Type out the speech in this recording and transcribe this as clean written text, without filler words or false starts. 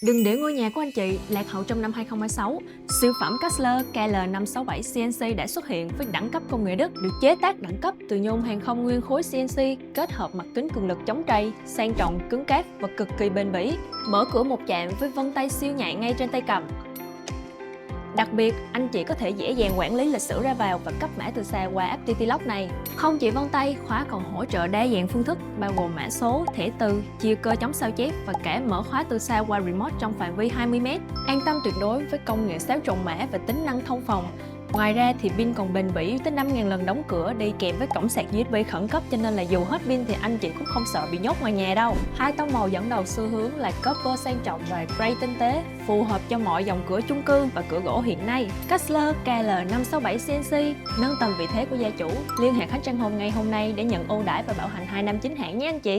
Đừng để ngôi nhà của anh chị lạc hậu trong năm 2026. Siêu phẩm Chrysler KL567 CNC đã xuất hiện với đẳng cấp công nghệ Đức, được chế tác đẳng cấp từ nhôm hàng không nguyên khối CNC, kết hợp mặt kính cường lực chống trầy, sang trọng, cứng cáp và cực kỳ bền bỉ. Mở cửa một chạm với vân tay siêu nhạy ngay trên tay cầm. Đặc biệt, anh chị có thể dễ dàng quản lý lịch sử ra vào và cấp mã từ xa qua FPT Lock này. Không chỉ vân tay, khóa còn hỗ trợ đa dạng phương thức, bao gồm mã số, thẻ từ, chia cơ chống sao chép và cả mở khóa từ xa qua remote trong phạm vi 20m. An tâm tuyệt đối với công nghệ xáo trộn mã và tính năng thông phòng. Ngoài ra thì pin còn bền bỉ tới 5.000 lần đóng cửa, đi kèm với cổng sạc USB khẩn cấp, cho nên là dù hết pin thì anh chị cũng không sợ bị nhốt ngoài nhà đâu. Hai tông màu dẫn đầu xu hướng là copper sang trọng và gray tinh tế, phù hợp cho mọi dòng cửa chung cư và cửa gỗ hiện nay. Chrysler KL567 CNC nâng tầm vị thế của gia chủ. Liên hệ khách Trang Home ngay hôm nay để nhận ưu đãi và bảo hành 2 năm chính hãng nhé anh chị.